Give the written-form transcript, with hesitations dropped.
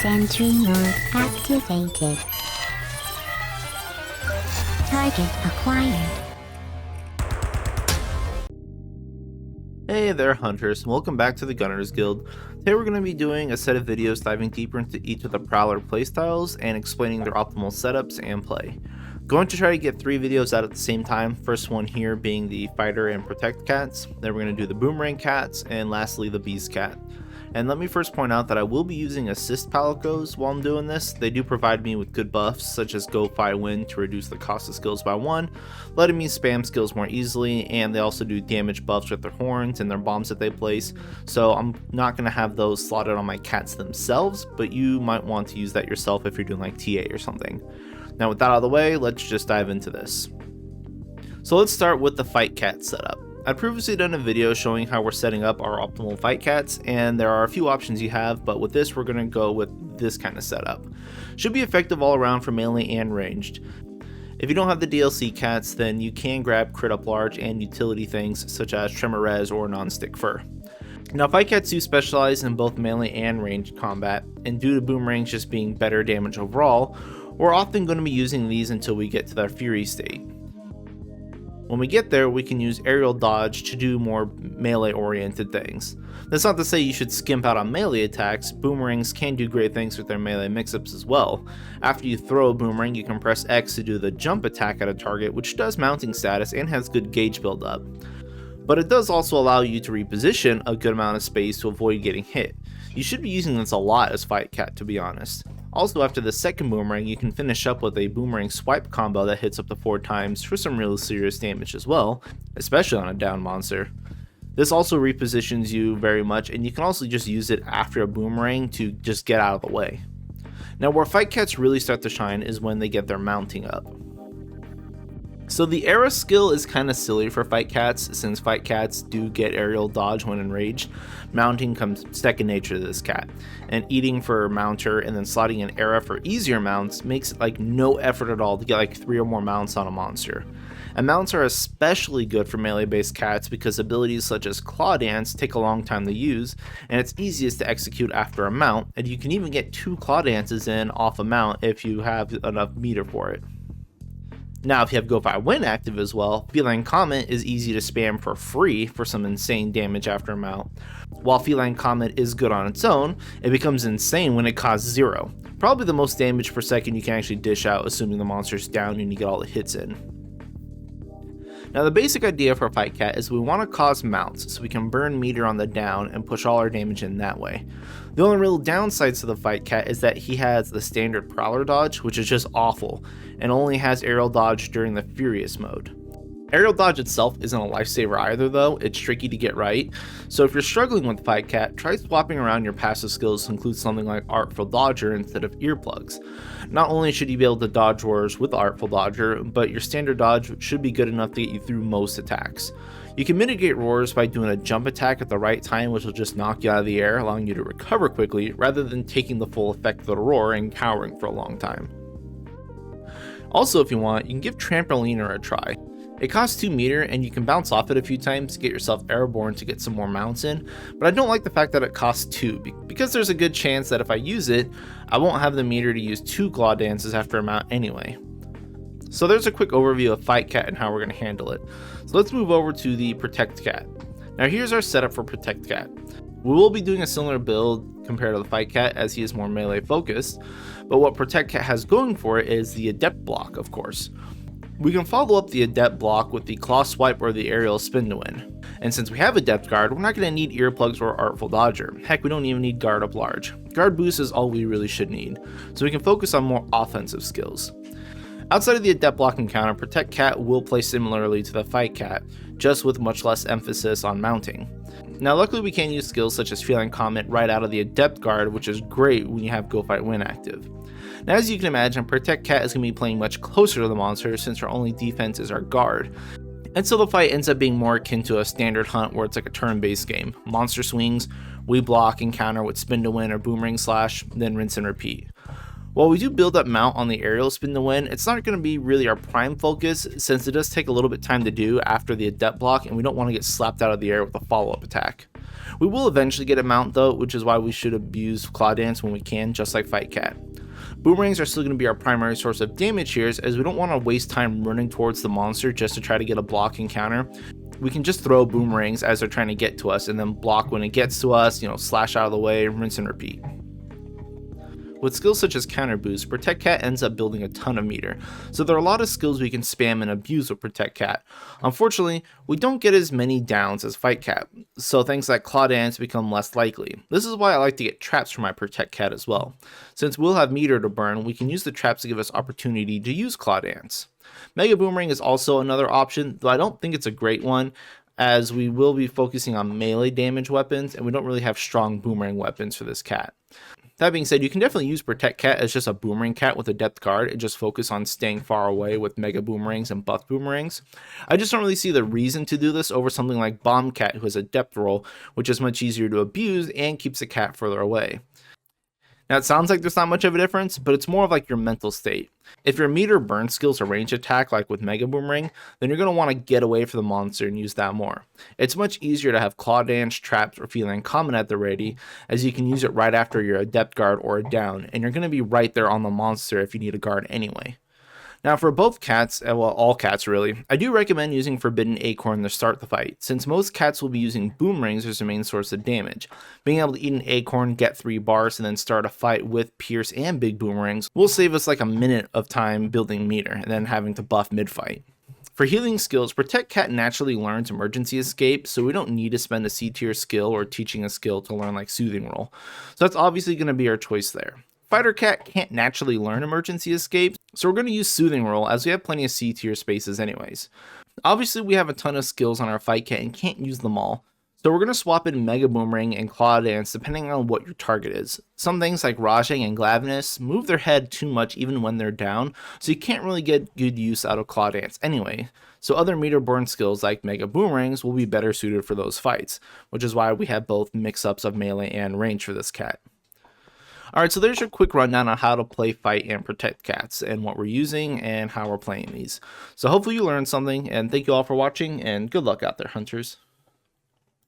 Sentry mode activated. Target acquired. Hey there hunters, welcome back to the Gunners Guild. Today we're going to be doing a set of videos diving deeper into each of the Prowler playstyles and explaining their optimal setups and play. Going to try to get 3 videos out at the same time, first one here being the Fighter and Protect cats, then we're going to do the Boomerang cats, and lastly the Beast cat. And let me first point out that I will be using assist palicos while I'm doing this. They do provide me with good buffs such as Go Fi Win to reduce the cost of skills by 1, letting me spam skills more easily, and they also do damage buffs with their horns and their bombs that they place. So I'm not going to have those slotted on my cats themselves, but you might want to use that yourself if you're doing like TA or something. Now with that out of the way, let's just dive into this. So let's start with the fight cat setup. I've previously done a video showing how we're setting up our optimal fight cats, and there are a few options you have, but with this we're going to go with this kind of setup. Should be effective all around for melee and ranged. If you don't have the DLC cats, then you can grab crit up large and utility things such as Tremor Res or non-stick fur. Now fight cats do specialize in both melee and ranged combat, and due to boomerangs just being better damage overall, we're often going to be using these until we get to their fury state. When we get there, we can use aerial dodge to do more melee oriented things. That's not to say you should skimp out on melee attacks. Boomerangs can do great things with their melee mix-ups as well. After you throw a boomerang, you can press X to do the jump attack at a target, which does mounting status and has good gauge build-up. But it does also allow you to reposition a good amount of space to avoid getting hit. You should be using this a lot as fight cat, to be honest. Also, after the second boomerang, you can finish up with a boomerang swipe combo that hits up to 4 times for some really serious damage as well, especially on a down monster. This also repositions you very much, and you can also just use it after a boomerang to just get out of the way. Now where fight cats really start to shine is when they get their mounting up. So the era skill is kind of silly for fight cats, since fight cats do get aerial dodge when enraged. Mounting comes second nature to this cat, and eating for mounter and then slotting an era for easier mounts makes it like no effort at all to get like 3 or more mounts on a monster. And mounts are especially good for melee based cats because abilities such as Claw Dance take a long time to use, and it's easiest to execute after a mount, and you can even get 2 Claw Dances in off a mount if you have enough meter for it. Now if you have Go Fi Win active as well, Feline Comet is easy to spam for free for some insane damage after a mount. While Feline Comet is good on its own, it becomes insane when it costs 0. Probably the most damage per second you can actually dish out, assuming the monster's down and you get all the hits in. Now the basic idea for Fight Cat is we want to cause mounts so we can burn meter on the down and push all our damage in that way. The only real downsides to the Fight Cat is that he has the standard Prowler dodge, which is just awful, and only has aerial dodge during the Furious mode. Aerial dodge itself isn't a lifesaver either though, it's tricky to get right, so if you're struggling with Fight Cat, try swapping around your passive skills to include something like Artful Dodger instead of earplugs. Not only should you be able to dodge roars with Artful Dodger, but your standard dodge should be good enough to get you through most attacks. You can mitigate roars by doing a jump attack at the right time, which will just knock you out of the air, allowing you to recover quickly, rather than taking the full effect of the roar and cowering for a long time. Also, if you want, you can give Trampoliner a try. It costs 2 meter and you can bounce off it a few times to get yourself airborne to get some more mounts in, but I don't like the fact that it costs 2, because there's a good chance that if I use it, I won't have the meter to use 2 Claw Dances after a mount anyway. So there's a quick overview of Fight Cat and how we're going to handle it. So let's move over to the Protect Cat. Now here's our setup for Protect Cat. We will be doing a similar build compared to the Fight Cat as he is more melee focused, but what Protect Cat has going for it is the Adept block, of course. We can follow up the Adept block with the Claw Swipe or the Aerial Spin to win. And since we have Adept Guard, we're not going to need Earplugs or Artful Dodger. Heck, we don't even need Guard up large. Guard Boost is all we really should need, so we can focus on more offensive skills. Outside of the Adept block encounter, Protect Cat will play similarly to the Fight Cat, just with much less emphasis on mounting. Now luckily we can use skills such as Feline Comet right out of the Adept Guard, which is great when you have Go Fight Win active. Now as you can imagine, Protect Cat is going to be playing much closer to the monster since our only defense is our guard. And so the fight ends up being more akin to a standard hunt where it's like a turn-based game. Monster swings, we block and counter with Spin to Win or Boomerang Slash, then rinse and repeat. While we do build up mount on the aerial spin to win, it's not going to be really our prime focus since it does take a little bit time to do after the adept block and we don't want to get slapped out of the air with a follow-up attack. We will eventually get a mount though, which is why we should abuse Claw Dance when we can, just like Fight Cat. Boomerangs are still going to be our primary source of damage here, as we don't want to waste time running towards the monster just to try to get a block encounter. We can just throw boomerangs as they're trying to get to us and then block when it gets to us, slash out of the way, rinse and repeat. With skills such as Counter Boost, Protect Cat ends up building a ton of meter, so there are a lot of skills we can spam and abuse with Protect Cat. Unfortunately, we don't get as many downs as Fight Cat, so things like Claw Dance become less likely. This is why I like to get traps for my Protect Cat as well. Since we'll have meter to burn, we can use the traps to give us opportunity to use Claw Dance. Mega Boomerang is also another option, though I don't think it's a great one, as we will be focusing on melee damage weapons, and we don't really have strong boomerang weapons for this cat. That being said, you can definitely use Protect Cat as just a boomerang cat with a depth guard and just focus on staying far away with mega boomerangs and buff boomerangs. I just don't really see the reason to do this over something like Bomb Cat, who has a depth roll, which is much easier to abuse and keeps the cat further away. Now it sounds like there's not much of a difference, but it's more of like your mental state. If your meter burn skill's a range attack like with Mega Boomerang, then you're going to want to get away from the monster and use that more. It's much easier to have Claw Dance, traps, or Feline Common at the ready, as you can use it right after your Adept Guard or a down, and you're going to be right there on the monster if you need a guard anyway. Now for both cats, well all cats really, I do recommend using Forbidden Acorn to start the fight, since most cats will be using boomerangs as their main source of damage. Being able to eat an acorn, get 3 bars, and then start a fight with Pierce and big boomerangs will save us like a minute of time building meter, and then having to buff mid-fight. For healing skills, Protect Cat naturally learns Emergency Escape, so we don't need to spend a C tier skill or teaching a skill to learn like Soothing Roll, so that's obviously going to be our choice there. Fighter Cat can't naturally learn Emergency Escape, so we're going to use Soothing Roll as we have plenty of C tier spaces anyways. Obviously we have a ton of skills on our Fight Cat and can't use them all, so we're going to swap in Mega Boomerang and Claw Dance depending on what your target is. Some things like Rajang and Glavenus move their head too much even when they're down, so you can't really get good use out of Claw Dance anyway. So other meter burn skills like Mega Boomerangs will be better suited for those fights, which is why we have both mix-ups of melee and range for this cat. Alright, so there's your quick rundown on how to play, fight, and protect cats, and what we're using, and how we're playing these. So hopefully you learned something, and thank you all for watching, and good luck out there, hunters.